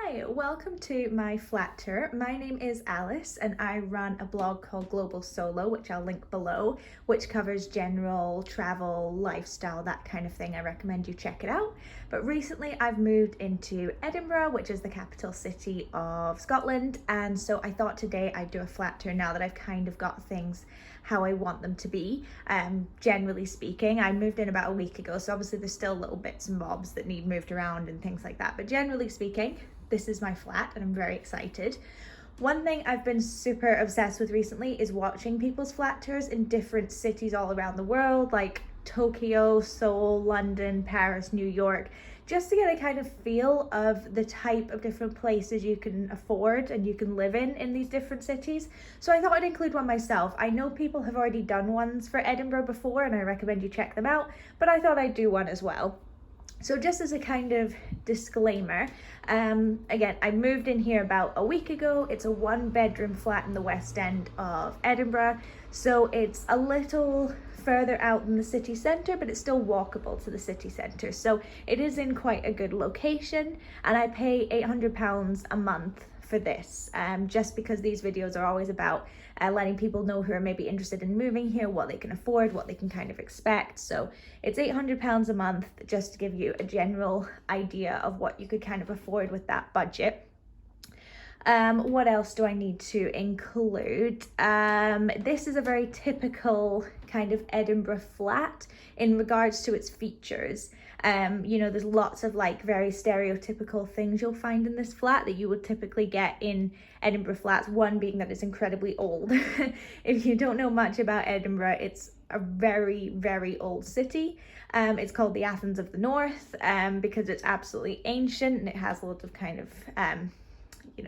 Hi, welcome to my flat tour. My name is Alice and I run a blog called Global Solo, which I'll link below, which covers general travel, lifestyle, that kind of thing. I recommend you check it out. But recently I've moved into Edinburgh, which is the capital city of Scotland. And so I thought today I'd do a flat tour now that I've kind of got things how I want them to be. Generally speaking, I moved in about a week ago, so obviously there's still little bits and bobs that need moved around and things like that. But generally speaking, this is my flat and I'm very excited. One thing I've been super obsessed with recently is watching people's flat tours in different cities all around the world, like Tokyo, Seoul, London, Paris, New York, just to get a kind of feel of the type of different places you can afford and you can live in these different cities. So I thought I'd include one myself. I know people have already done ones for Edinburgh before and I recommend you check them out, but I thought I'd do one as well. So just as a kind of disclaimer, again, I moved in here about a week ago. It's a 1-bedroom flat in the West End of Edinburgh. So it's a little further out in the city centre, but it's still walkable to the city centre. So it is in quite a good location and I pay £800 a month for this, just because these videos are always about letting people know who are maybe interested in moving here, what they can afford, what they can kind of expect. So it's £800 a month, just to give you a general idea of what you could kind of afford with that budget. What else do I need to include? This is a very typical kind of Edinburgh flat in regards to its features. There's lots of like very stereotypical things you'll find in this flat that you would typically get in Edinburgh flats. One being that it's incredibly old. If you don't know much about Edinburgh, it's a very, very old city. It's called the Athens of the North because it's absolutely ancient and it has lots of kind of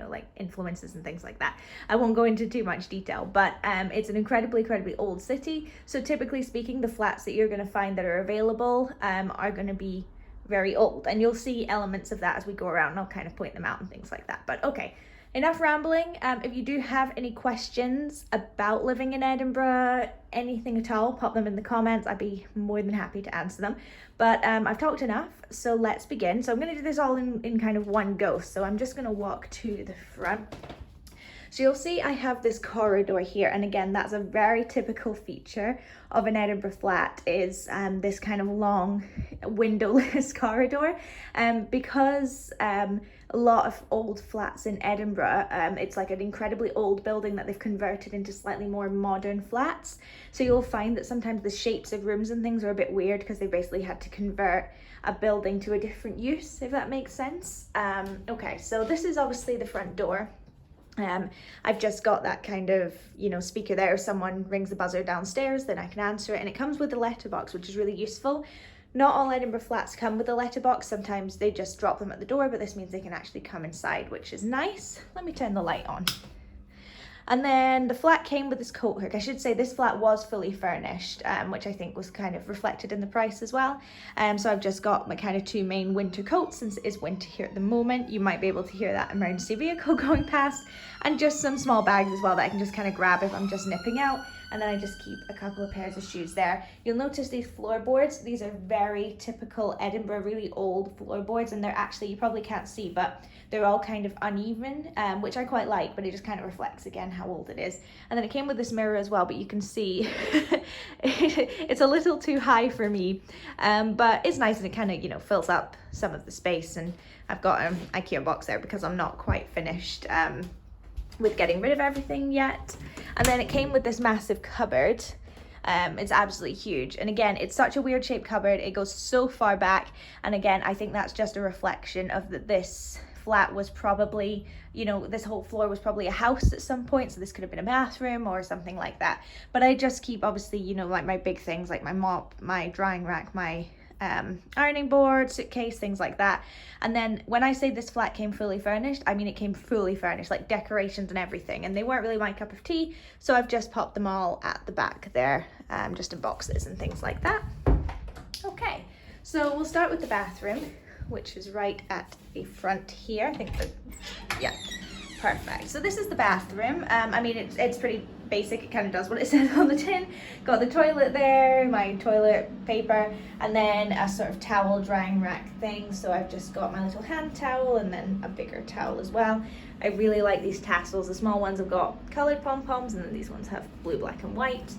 like influences and things like that. I won't go into too much detail, but it's an incredibly old city. So typically speaking, the flats that you're going to find that are available are going to be very old, and you'll see elements of that as we go around and I'll kind of point them out and things like that. But okay, enough rambling. If you do have any questions about living in Edinburgh, anything at all, pop them in the comments. I'd be more than happy to answer them. But I've talked enough, so let's begin. So I'm going to do this all in kind of one go. So I'm just going to walk to the front. So you'll see I have this corridor here, and again, that's a very typical feature of an Edinburgh flat is this kind of long windowless corridor. Because a lot of old flats in Edinburgh, it's like an incredibly old building that they've converted into slightly more modern flats. So you'll find that sometimes the shapes of rooms and things are a bit weird because they basically had to convert a building to a different use, if that makes sense. Okay, so this is obviously the front door. I've just got that kind of, speaker there. If someone rings the buzzer downstairs, then I can answer it. And it comes with a letterbox, which is really useful. Not all Edinburgh flats come with a letterbox. Sometimes they just drop them at the door, but this means they can actually come inside, which is nice. Let me turn the light on. And then the flat came with this coat hook. I should say this flat was fully furnished, which I think was kind of reflected in the price as well. So I've just got my kind of 2 main winter coats since it is winter here at the moment. You might be able to hear that emergency vehicle going past, and just some small bags as well that I can just kind of grab if I'm just nipping out. And then I just keep a couple of pairs of shoes there. You'll notice these floorboards. These are very typical Edinburgh, really old floorboards, and they're actually, you probably can't see, but they're all kind of uneven, which I quite like, but it just kind of reflects again how old it is. And then it came with this mirror as well, but you can see it's a little too high for me, but it's nice and it kind of, fills up some of the space. And I've got an IKEA box there because I'm not quite finished with getting rid of everything yet. And then it came with this massive cupboard. It's absolutely huge, and again, it's such a weird shaped cupboard. It goes so far back, and again, I think that's just a reflection of that this flat was probably, this whole floor was probably a house at some point, so this could have been a bathroom or something like that. But I just keep, obviously, like my big things like my mop, my drying rack, my ironing board, suitcase, things like that. And then when I say this flat came fully furnished, I mean it came fully furnished, like decorations and everything, and they weren't really my cup of tea, so I've just popped them all at the back there, just in boxes and things like that. Okay, so we'll start with the bathroom, which is right at the front here. I think yeah, perfect. So this is the bathroom. I mean, it's pretty basic, it kind of does what it says on the tin. Got the toilet there, my toilet paper, and then a sort of towel drying rack thing. So I've just got my little hand towel and then a bigger towel as well. I really like these tassels. The small ones have got coloured pom-poms, and then these ones have blue, black and white.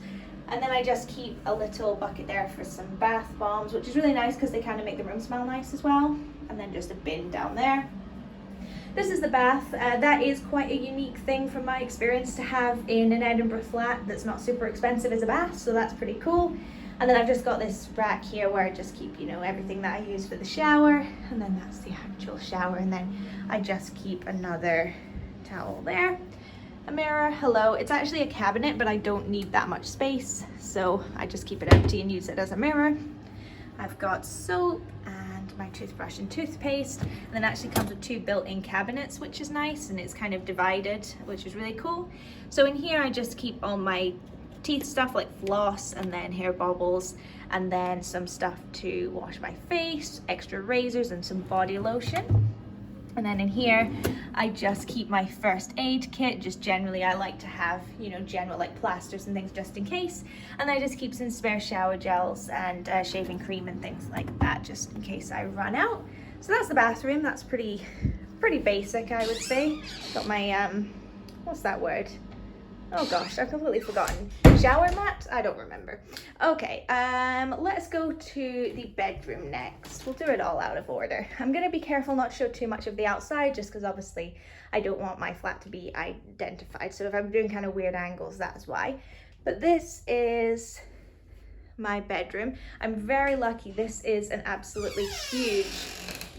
And then I just keep a little bucket there for some bath bombs, which is really nice because they kind of make the room smell nice as well. And then just a bin down there. This is the bath. That is quite a unique thing from my experience to have in an Edinburgh flat that's not super expensive as a bath, so that's pretty cool. And then I've just got this rack here where I just keep, you know, everything that I use for the shower, and then that's the actual shower, and then I just keep another towel there. A mirror, hello. It's actually a cabinet, but I don't need that much space, so I just keep it empty and use it as a mirror. I've got soap and my toothbrush and toothpaste, and then it actually comes with 2 built-in cabinets, which is nice, and it's kind of divided, which is really cool. So in here I just keep all my teeth stuff like floss and then hair bobbles, and then some stuff to wash my face, extra razors and some body lotion. And then in here, I just keep my first aid kit. Just generally, I like to have, you know, general like plasters and things just in case. And I just keep some spare shower gels and shaving cream and things like that, just in case I run out. So that's the bathroom. That's pretty basic, I would say. Got my, what's that word? Oh gosh, I've completely forgotten. Shower mat? I don't remember. Okay, let's go to the bedroom next. We'll do it all out of order. I'm gonna be careful not to show too much of the outside, just because obviously I don't want my flat to be identified. So if I'm doing kind of weird angles, that's why. But this is my bedroom. I'm very lucky. This is an absolutely huge,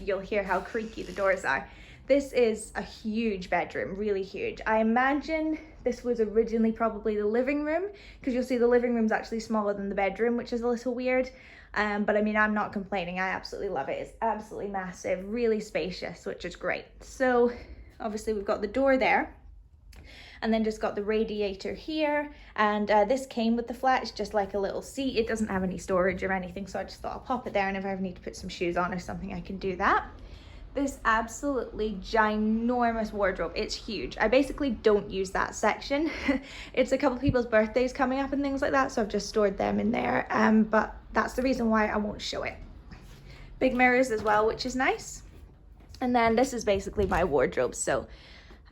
you'll hear how creaky the doors are. This is a huge bedroom, really huge. I imagine this was originally probably the living room, because you'll see the living room's actually smaller than the bedroom, which is a little weird. But I mean, I'm not complaining. I absolutely love it. It's absolutely massive, really spacious, which is great. So obviously we've got the door there, and then just got the radiator here. And this came with the flat. It's just like a little seat. It doesn't have any storage or anything, so I just thought I'll pop it there, and if I ever need to put some shoes on or something, I can do that. This absolutely ginormous wardrobe. It's huge. I basically don't use that section. It's a couple of people's birthdays coming up and things like that, so I've just stored them in there. But that's the reason why I won't show it. Big mirrors as well, which is nice. And then this is basically my wardrobe. So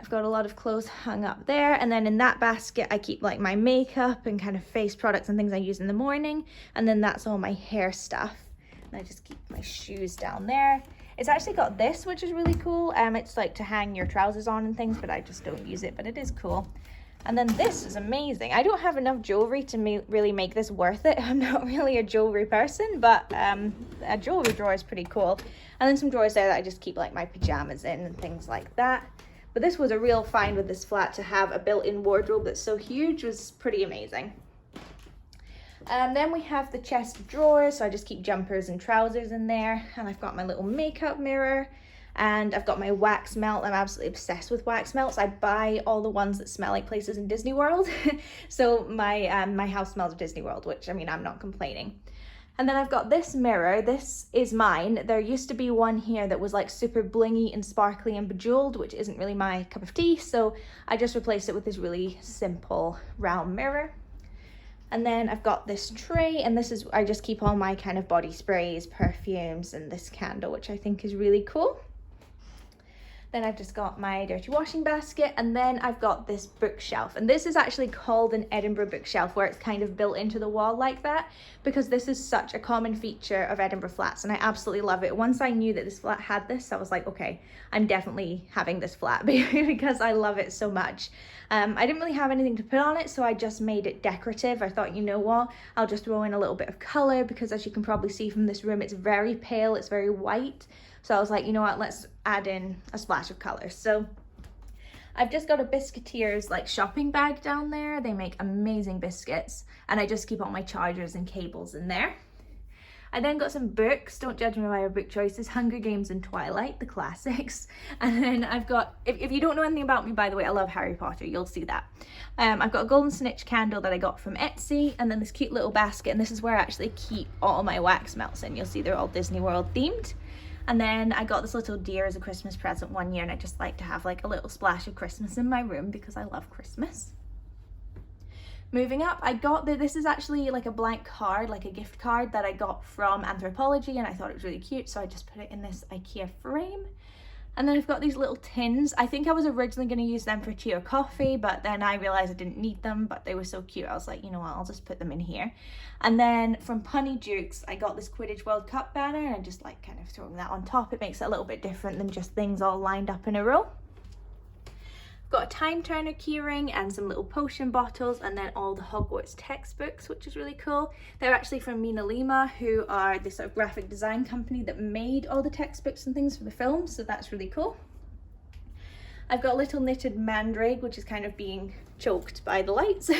I've got a lot of clothes hung up there, and then in that basket I keep like my makeup and kind of face products and things I use in the morning, and then that's all my hair stuff. And I just keep my shoes down there. It's actually got this, which is really cool. It's like to hang your trousers on and things, but I just don't use it, but it is cool. And then this is amazing. I don't have enough jewelry to really make this worth it. I'm not really a jewelry person, but a jewelry drawer is pretty cool. And then some drawers there that I just keep like my pajamas in and things like that. But this was a real find with this flat. To have a built-in wardrobe that's so huge was pretty amazing. Then we have the chest of drawers, so I just keep jumpers and trousers in there, and I've got my little makeup mirror, and I've got my wax melt. I'm absolutely obsessed with wax melts. I buy all the ones that smell like places in Disney World. So my house smells of Disney World, which, I mean, I'm not complaining. And then I've got this mirror. This is mine. There used to be one here that was like super blingy and sparkly and bejeweled, which isn't really my cup of tea, so I just replaced it with this really simple round mirror. And then I've got this tray, and this is, I just keep all my kind of body sprays, perfumes, and this candle, which I think is really cool. Then I've just got my dirty washing basket, and then I've got this bookshelf. And this is actually called an Edinburgh bookshelf, where it's kind of built into the wall like that, because this is such a common feature of Edinburgh flats, and I absolutely love it. Once I knew that this flat had this, I was like, okay, I'm definitely having this flat because I love it so much. I didn't really have anything to put on it, so I just made it decorative. I thought, you know what, I'll just throw in a little bit of color, because as you can probably see from this room, it's very pale, it's very white. So I was like, you know what, let's add in a splash of color. So I've just got a Biscuiteers like shopping bag down there. They make amazing biscuits, and I just keep all my chargers and cables in there. I then got some books. Don't judge me by my book choices. Hunger Games and Twilight, the classics. And then I've got, if you don't know anything about me, by the way, I love Harry Potter, you'll see that. I've got a golden snitch candle that I got from Etsy, and then this cute little basket, and this is where I actually keep all my wax melts in. You'll see they're all Disney World themed. And then I got this little deer as a Christmas present one year, and I just like to have like a little splash of Christmas in my room because I love Christmas. Moving up, I got this is actually like a blank card, like a gift card that I got from Anthropology, and I thought it was really cute, so I just put it in this IKEA frame. And then I've got these little tins. I think I was originally going to use them for tea or coffee, but then I realized I didn't need them, but they were so cute. I was like, you know what, I'll just put them in here. And then from Punny Dukes, I got this Quidditch World Cup banner, and I'm just like kind of throwing that on top. It makes it a little bit different than just things all lined up in a row. Got a time turner keyring and some little potion bottles, and then all the Hogwarts textbooks, which is really cool. They're actually from Mina Lima, who are this sort of graphic design company that made all the textbooks and things for the film, so that's really cool. I've got a little knitted mandrake, which is kind of being choked by the lights.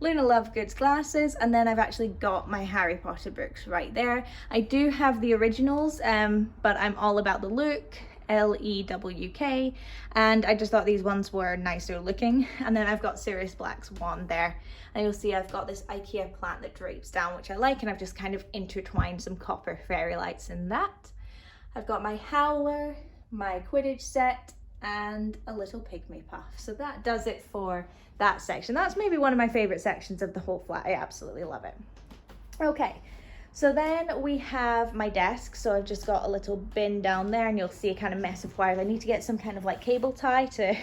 Luna Lovegood's glasses, and then I've actually got my Harry Potter books right there. I do have the originals, but I'm all about the look. LEWK, and I just thought these ones were nicer looking. And then I've got Sirius Black's wand there, and you'll see I've got this IKEA plant that drapes down, which I like, and I've just kind of intertwined some copper fairy lights in that. I've got my howler, my Quidditch set, and a little pygmy puff. So that does it for that section. That's maybe one of my favorite sections of the whole flat. I absolutely love it. Okay, so then we have my desk. So I've just got a little bin down there, and you'll see a kind of mess of wires. I need to get some kind of like cable tie to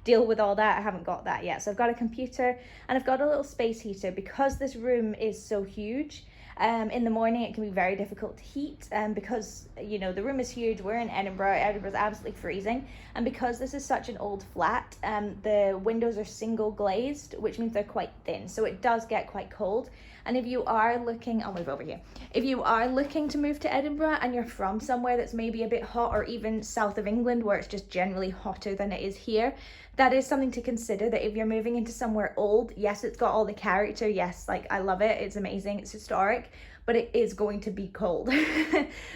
deal with all that. I haven't got that yet. So I've got a computer, and I've got a little space heater because this room is so huge. In the morning it can be very difficult to heat, because you know the room is huge. We're in Edinburgh. Edinburgh's absolutely freezing, and because this is such an old flat, the windows are single glazed, which means they're quite thin, so it does get quite cold. And if you are looking, I'll move over here. If you are looking to move to Edinburgh and you're from somewhere that's maybe a bit hot, or even south of England where it's just generally hotter than it is here, that is something to consider, that if you're moving into somewhere old, yes, it's got all the character, yes, like I love it, it's amazing, it's historic, but it is going to be cold.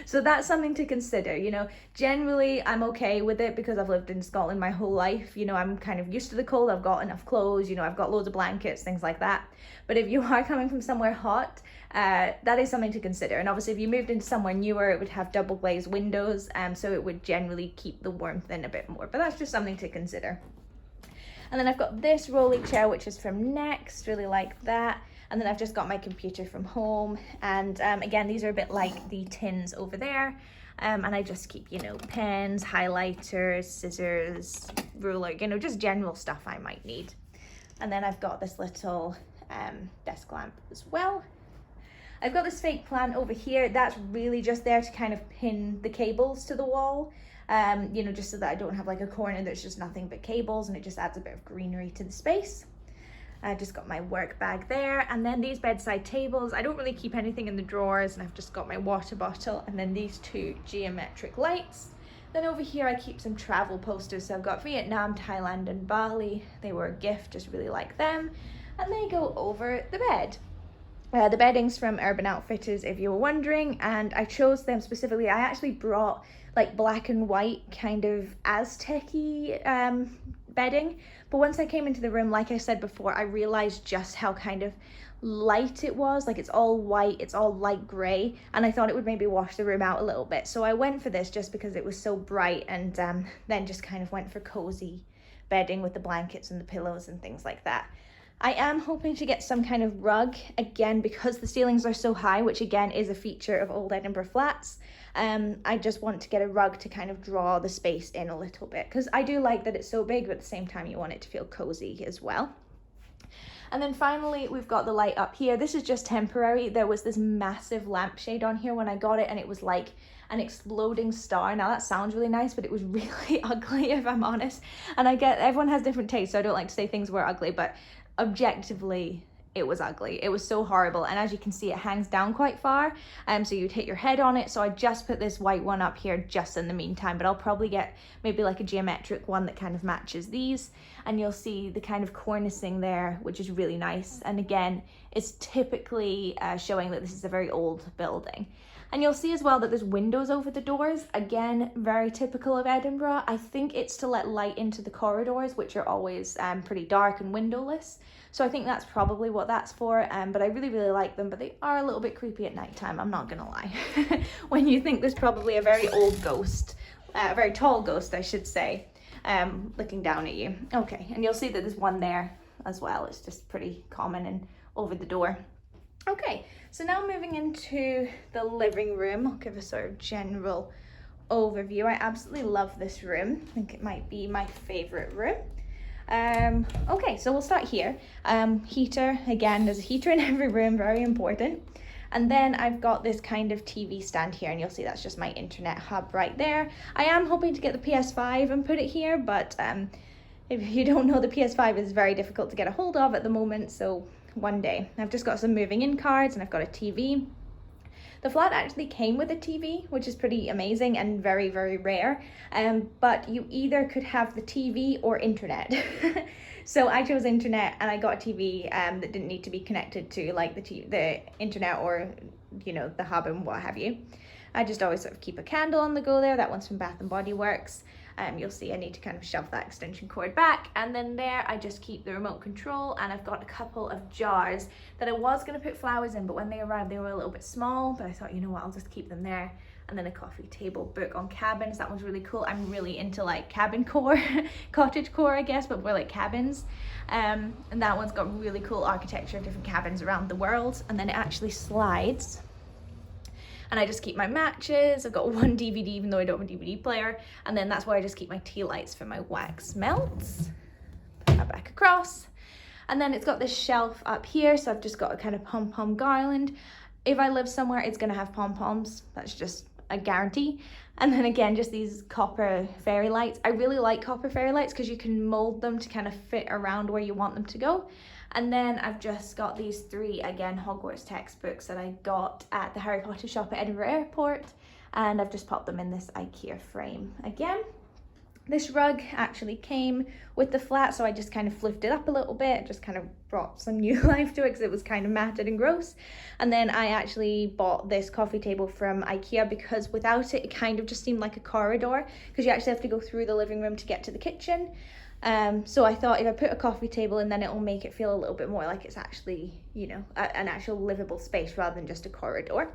So that's something to consider. You know, generally I'm okay with it because I've lived in Scotland my whole life. You know, I'm kind of used to the cold. I've got enough clothes, you know, I've got loads of blankets, things like that. But if you are coming from somewhere hot, that is something to consider. And obviously if you moved into somewhere newer, it would have double glazed windows, so it would generally keep the warmth in a bit more, but that's just something to consider. And then I've got this rolly chair, which is from Next, really like that. And then I've just got my computer from home. And again, these are a bit like the tins over there. And I just keep, you know, pens, highlighters, scissors, ruler, you know, just general stuff I might need. And then I've got this little desk lamp as well. I've got this fake plant over here. That's really just there to kind of pin the cables to the wall. You know, just so that I don't have like a corner that's just nothing but cables, and it just adds a bit of greenery to the space. I just got my work bag there, and then these bedside tables. I don't really keep anything in the drawers, and I've just got my water bottle, and then these two geometric lights. Then over here I keep some travel posters. So I've got Vietnam, Thailand, and Bali. They were a gift, just really like them. And they go over the bed. The bedding's from Urban Outfitters, if you were wondering, and I chose them specifically. I actually brought like black and white kind of Aztec-y bedding, but once I came into the room, like I said before, I realized just how kind of light it was. Like it's all white, it's all light gray, and I thought it would maybe wash the room out a little bit, so I went for this just because it was so bright, and then just kind of went for cozy bedding with the blankets and the pillows and things like that. I am hoping to get some kind of rug, again, because the ceilings are so high, which again is a feature of old Edinburgh flats. I just want to get a rug to kind of draw the space in a little bit, because I do like that it's so big, but at the same time you want it to feel cozy as well. And then finally, we've got the light up here. This is just temporary. There was this massive lampshade on here when I got it, and it was like an exploding star. Now that sounds really nice, but it was really ugly, if I'm honest. And I get everyone has different tastes, so I don't like to say things were ugly, but objectively it was ugly. It was so horrible, and as you can see, it hangs down quite far, so you'd hit your head on it. So I just put this white one up here just in the meantime, but I'll probably get maybe like a geometric one that kind of matches these, and you'll see the kind of cornicing there, which is really nice, and again it's typically showing that this is a very old building. And you'll see as well that there's windows over the doors, again very typical of Edinburgh. I think it's to let light into the corridors, which are always pretty dark and windowless. So I think that's probably what that's for, but I really, really like them, but they are a little bit creepy at nighttime, I'm not gonna lie. When you think there's probably a very old ghost, a very tall ghost I should say, looking down at you. Okay, and you'll see that there's one there as well. It's just pretty common and over the door. Okay, so now moving into the living room, I'll give a sort of general overview. I absolutely love this room. I think it might be my favorite room. Okay, so we'll start here. Heater, again, there's a heater in every room, very important. And then I've got this kind of TV stand here, and you'll see that's just my internet hub right there. I am hoping to get the PS5 and put it here, but if you don't know, the PS5 is very difficult to get a hold of at the moment, so one day. I've just got some moving in cards, and I've got a TV. The flat actually came with a TV, which is pretty amazing and very, very rare. But you either could have the TV or internet. So I chose internet, and I got a TV that didn't need to be connected to like the internet or, you know, the hub and what have you. I just always sort of keep a candle on the go there. That one's from Bath and Body Works. You'll see I need to kind of shove that extension cord back, and then there I just keep the remote control, and I've got a couple of jars that I was going to put flowers in, but when they arrived they were a little bit small, but I thought, you know what, I'll just keep them there. And then a coffee table book on cabins. That one's really cool. I'm really into like cabin core, cottage core I guess, but we're like cabins. And that one's got really cool architecture of different cabins around the world, and then it actually slides. And I just keep my matches. I've got one DVD, even though I don't have a DVD player. And then that's where I just keep my tea lights for my wax melts. Put that back across. And then it's got this shelf up here. So I've just got a kind of pom-pom garland. If I live somewhere, it's gonna have pom-poms. That's just a guarantee. And then again, just these copper fairy lights. I really like copper fairy lights because you can mold them to kind of fit around where you want them to go. And then I've just got these 3, again, Hogwarts textbooks that I got at the Harry Potter shop at Edinburgh Airport. And I've just popped them in this IKEA frame again. This rug actually came with the flat, so I just kind of flipped it up a little bit, just kind of brought some new life to it because it was kind of matted and gross. And then I actually bought this coffee table from IKEA because without it, it kind of just seemed like a corridor because you actually have to go through the living room to get to the kitchen. So I thought if I put a coffee table in, then it will make it feel a little bit more like it's actually, you know, an actual livable space rather than just a corridor.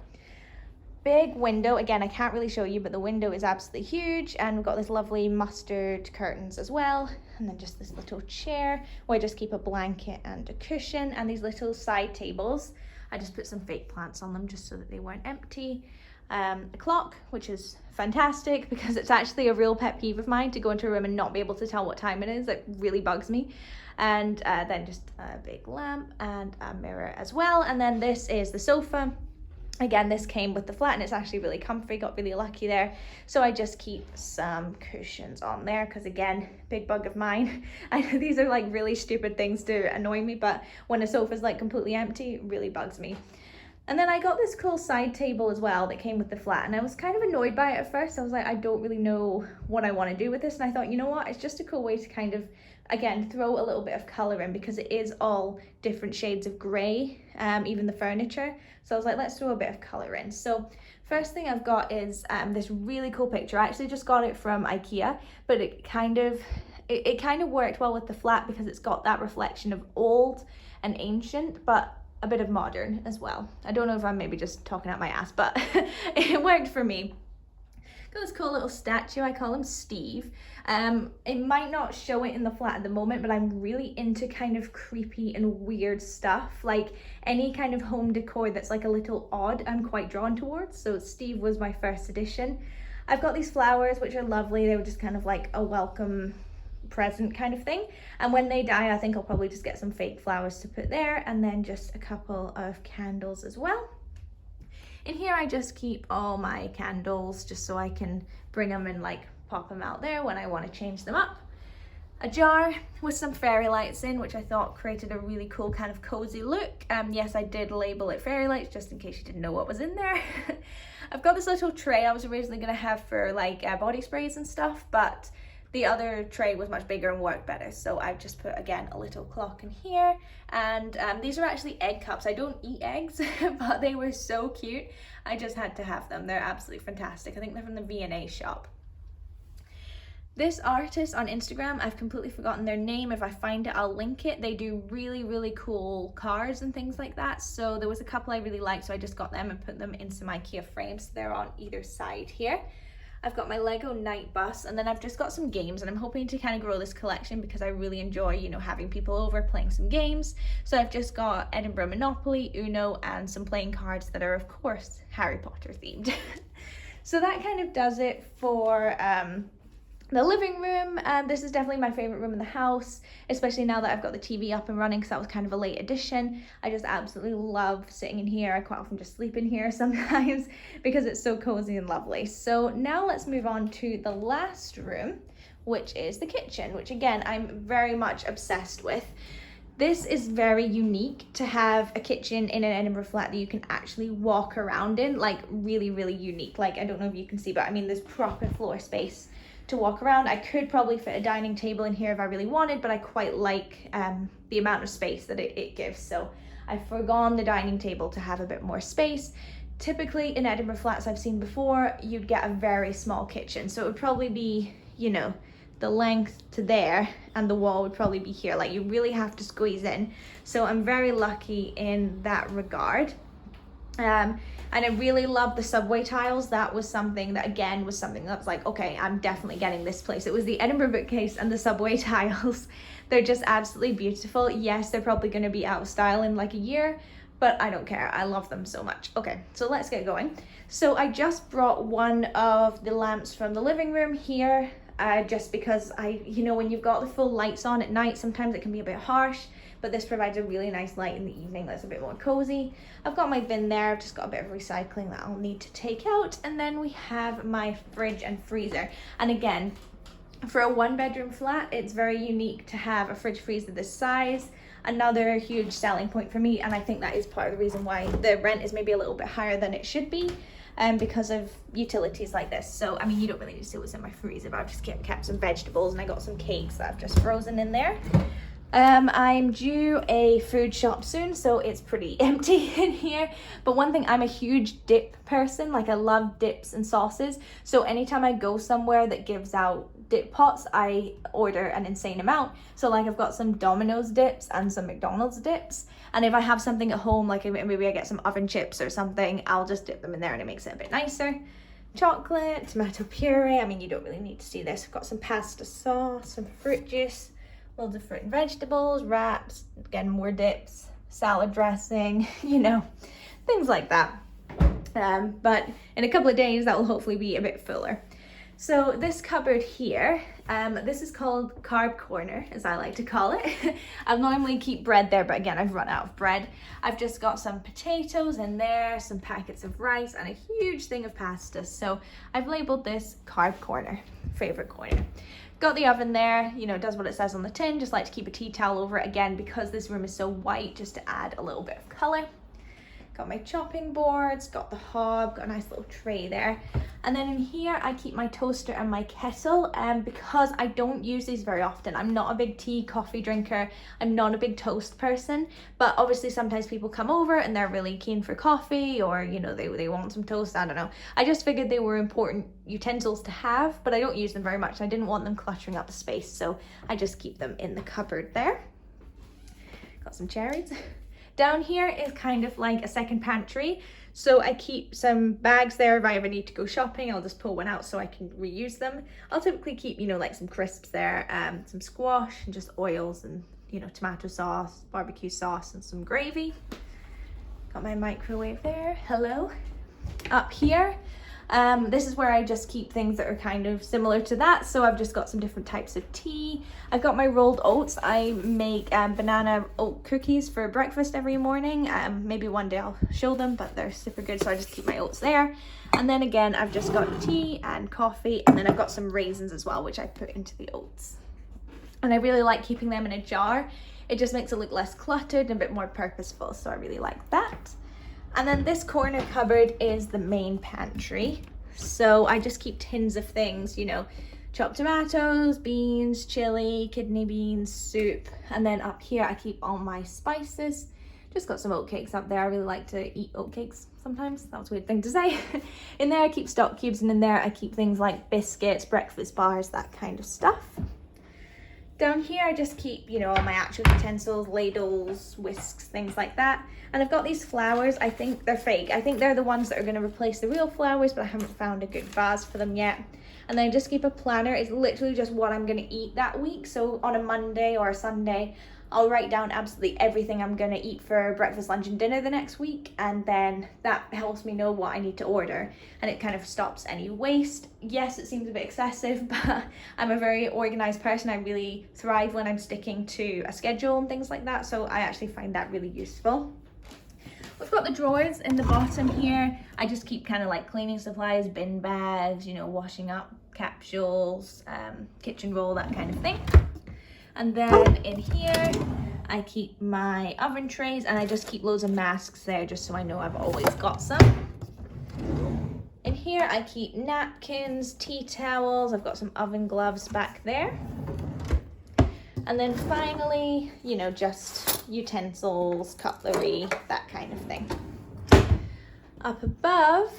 Big window, again, I can't really show you, but the window is absolutely huge, and we've got this lovely mustard curtains as well, and then just this little chair where I just keep a blanket and a cushion, and these little side tables. I just put some fake plants on them just so that they weren't empty. A clock, which is fantastic because it's actually a real pet peeve of mine to go into a room and not be able to tell what time it is. It really bugs me. And then just a big lamp and a mirror as well. And then this is the sofa. Again, this came with the flat and it's actually really comfy, got really lucky there. So I just keep some cushions on there because again, big bug of mine. I know these are like really stupid things to annoy me, but when a sofa's like completely empty, it really bugs me. And then I got this cool side table as well that came with the flat, and I was kind of annoyed by it at first. I was like, I don't really know what I want to do with this. And I thought, you know what, it's just a cool way to kind of, again, throw a little bit of color in because it is all different shades of gray, even the furniture. So I was like, let's throw a bit of color in. So first thing I've got is this really cool picture. I actually just got it from IKEA, but it kind of worked well with the flat because it's got that reflection of old and ancient, but a bit of modern as well. I don't know if I'm maybe just talking out my ass, but it worked for me. Got this cool little statue, I call him Steve. It might not show it in the flat at the moment, but I'm really into kind of creepy and weird stuff. Like any kind of home decor that's like a little odd, I'm quite drawn towards. So Steve was my first edition. I've got these flowers, which are lovely. They were just kind of like a welcome present kind of thing, and when they die I think I'll probably just get some fake flowers to put there, and then just a couple of candles as well. In here I just keep all my candles just so I can bring them and like pop them out there when I want to change them up. A jar with some fairy lights in, which I thought created a really cool kind of cozy look. Yes, I did label it fairy lights just in case you didn't know what was in there. I've got this little tray I was originally going to have for like body sprays and stuff, but the other tray was much bigger and worked better, so I've just put, again, a little clock in here. And these are actually egg cups. I don't eat eggs, but they were so cute. I just had to have them. They're absolutely fantastic. I think they're from the V&A shop. This artist on Instagram, I've completely forgotten their name. If I find it, I'll link it. They do really, really cool cars and things like that. So there was a couple I really liked, so I just got them and put them in some IKEA frames. They're on either side here. I've got my Lego night bus, and then I've just got some games, and I'm hoping to kind of grow this collection because I really enjoy, you know, having people over playing some games. So I've just got Edinburgh Monopoly, Uno, and some playing cards that are, of course, Harry Potter themed. So that kind of does it for the living room. This is definitely my favorite room in the house, especially now that I've got the TV up and running, because that was kind of a late addition. I just absolutely love sitting in here. I quite often just sleep in here sometimes because it's so cozy and lovely. So now let's move on to the last room, which is the kitchen, which again, I'm very much obsessed with. This is very unique to have a kitchen in an Edinburgh flat that you can actually walk around in, like really, really unique. Like, I don't know if you can see, but I mean, there's proper floor space to walk around. I could probably fit a dining table in here if I really wanted, but I quite like the amount of space that it gives. So I've forgone the dining table to have a bit more space. Typically in Edinburgh flats I've seen before, you'd get a very small kitchen. So it would probably be, you know, the length to there, and the wall would probably be here. Like, you really have to squeeze in. So I'm very lucky in that regard. And I really love the subway tiles. That was something that, again, was something that was like, okay, I'm definitely getting this place. It was the Edinburgh bookcase and the subway tiles. They're just absolutely beautiful. Yes, they're probably going to be out of style in like a year, but I don't care. I love them so much. Okay, so let's get going. So I just brought one of the lamps from the living room here, just because you know, when you've got the full lights on at night, sometimes it can be a bit harsh. But this provides a really nice light in the evening that's a bit more cozy. I've got my bin there. I've just got a bit of recycling that I'll need to take out. And then we have my fridge and freezer. And again, for a 1-bedroom flat, it's very unique to have a fridge freezer this size. Another huge selling point for me, and I think that is part of the reason why the rent is maybe a little bit higher than it should be, because of utilities like this. So, I mean, you don't really need to see what's in my freezer, but I've just kept some vegetables, and I got some cakes that I've just frozen in there. I'm due a food shop soon, so it's pretty empty in here. But one thing, I'm a huge dip person. Like, I love dips and sauces. So anytime I go somewhere that gives out dip pots, I order an insane amount. So like, I've got some Domino's dips and some McDonald's dips. And if I have something at home, like maybe I get some oven chips or something, I'll just dip them in there and it makes it a bit nicer. Chocolate, tomato puree. I mean, you don't really need to see this. I've got some pasta sauce, some fruit juice, loads of fruit and vegetables, wraps, again, more dips, salad dressing, you know, things like that. But in a couple of days, that will hopefully be a bit fuller. So this cupboard here, this is called Carb Corner, as I like to call it. I normally keep bread there, but again, I've run out of bread. I've just got some potatoes in there, some packets of rice, and a huge thing of pasta. So I've labeled this Carb Corner, favorite corner. Got the oven there, you know, it does what it says on the tin. Just like to keep a tea towel over it, again, because this room is so white, just to add a little bit of color. Got my chopping boards, got the hob, got a nice little tray there. And then in here, I keep my toaster and my kettle, because I don't use these very often. I'm not a big tea, coffee drinker. I'm not a big toast person, but obviously sometimes people come over and they're really keen for coffee, or, you know, they want some toast, I don't know. I just figured they were important utensils to have, but I don't use them very much. I didn't want them cluttering up the space, so I just keep them in the cupboard there. Got some cherries. Down here is kind of like a second pantry. So I keep some bags there. If I ever need to go shopping, I'll just pull one out so I can reuse them. I'll typically keep, you know, like some crisps there, some squash and just oils and, you know, tomato sauce, barbecue sauce and some gravy. Got my microwave there. Hello. Up here, this is where I just keep things that are kind of similar to that. So I've just got some different types of tea. I've got my rolled oats. I make banana oat cookies for breakfast every morning. Maybe one day I'll show them, but they're super good. So I just keep my oats there. And then again, I've just got tea and coffee. And then I've got some raisins as well, which I put into the oats. And I really like keeping them in a jar. It just makes it look less cluttered and a bit more purposeful. So I really like that. And then this corner cupboard is the main pantry. So I just keep tins of things, you know, chopped tomatoes, beans, chili, kidney beans, soup. And then up here, I keep all my spices. Just got some oatcakes up there. I really like to eat oatcakes sometimes. That was a weird thing to say. In there, I keep stock cubes, and in there, I keep things like biscuits, breakfast bars, that kind of stuff. Down here I just keep, you know, all my actual utensils, ladles, whisks, things like that. And I've got these flowers. I think they're fake. I think they're the ones that are going to replace the real flowers, but I haven't found a good vase for them yet. And then I just keep a planner. It's literally just what I'm going to eat that week. So on a Monday or a Sunday, I'll write down absolutely everything I'm going to eat for breakfast, lunch and dinner the next week, and then that helps me know what I need to order, and it kind of stops any waste. Yes, it seems a bit excessive, but I'm a very organized person. I really thrive when I'm sticking to a schedule and things like that, so I actually find that really useful. We've got the drawers in the bottom here. I just keep kind of like cleaning supplies, bin bags, you know, washing up capsules, kitchen roll, that kind of thing. And then in here, I keep my oven trays, and I just keep loads of masks there just so I know I've always got some. In here, I keep napkins, tea towels. I've got some oven gloves back there. And then finally, you know, just utensils, cutlery, that kind of thing. Up above,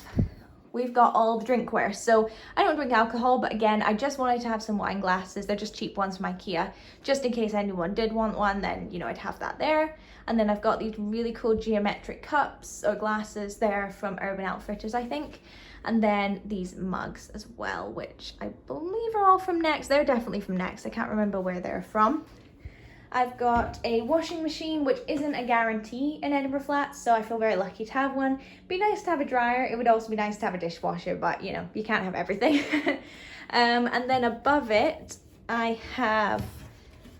we've got all the drinkware. So I don't drink alcohol, but again, I just wanted to have some wine glasses. They're just cheap ones from IKEA. Just in case anyone did want one, then, you know, I'd have that there. And then I've got these really cool geometric cups or glasses there from Urban Outfitters, I think. And then these mugs as well, which I believe are all from Next. They're definitely from Next. I can't remember where they're from. I've got a washing machine, which isn't a guarantee in Edinburgh flats, so I feel very lucky to have one. Be nice to have a dryer. It would also be nice to have a dishwasher, but you know, you can't have everything. And then above it, I have,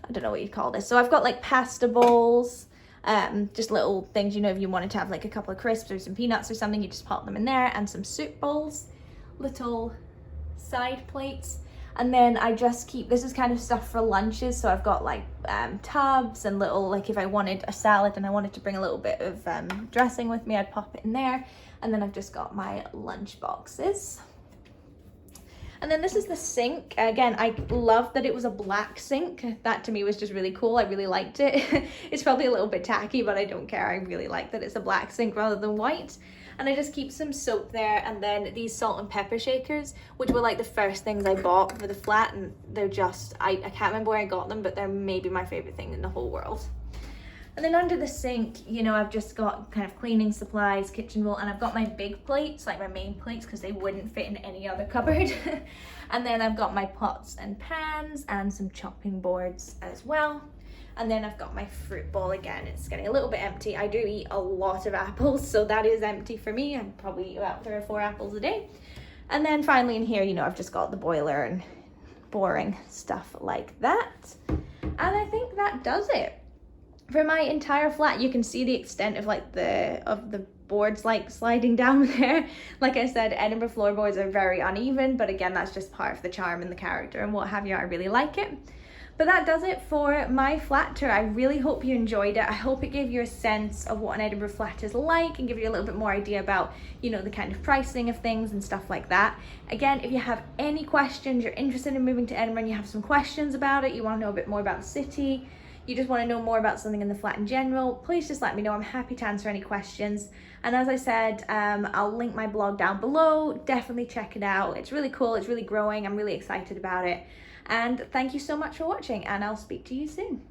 I don't know what you'd call this. So I've got like pasta bowls, just little things, you know, if you wanted to have like a couple of crisps or some peanuts or something, you just pop them in there, and some soup bowls, little side plates. And then I just keep, this is kind of stuff for lunches, so I've got like tubs and little, like if I wanted a salad and I wanted to bring a little bit of dressing with me, I'd pop it in there. And then I've just got my lunch boxes. And then this is the sink. Again, I love that it was a black sink. That to me was just really cool. I really liked it. It's probably a little bit tacky, but I don't care. I really like that it's a black sink rather than white. And I just keep some soap there, and then these salt and pepper shakers, which were like the first things I bought for the flat, and they're just, I can't remember where I got them, but they're maybe my favorite thing in the whole world. And then under the sink, you know, I've just got kind of cleaning supplies, kitchen roll, and I've got my big plates, like my main plates, because they wouldn't fit in any other cupboard. And then I've got my pots and pans and some chopping boards as well. And then I've got my fruit bowl again. It's getting a little bit empty. I do eat a lot of apples, so that is empty for me. I probably eat about 3 or 4 apples a day. And then finally in here, you know, I've just got the boiler and boring stuff like that. And I think that does it. For my entire flat, you can see the extent of like the boards like sliding down there. Like I said, Edinburgh floorboards are very uneven, but again, that's just part of the charm and the character and what have you. I really like it. But that does it for my flat tour. I really hope you enjoyed it. I hope it gave you a sense of what an Edinburgh flat is like and give you a little bit more idea about, you know, the kind of pricing of things and stuff like that. Again, if you have any questions, you're interested in moving to Edinburgh and you have some questions about it, you want to know a bit more about the city, you just want to know more about something in the flat in general, please just let me know. I'm happy to answer any questions. And as I said, I'll link my blog down below. Definitely check it out. It's really cool. It's really growing. I'm really excited about it. And thank you so much for watching, and I'll speak to you soon.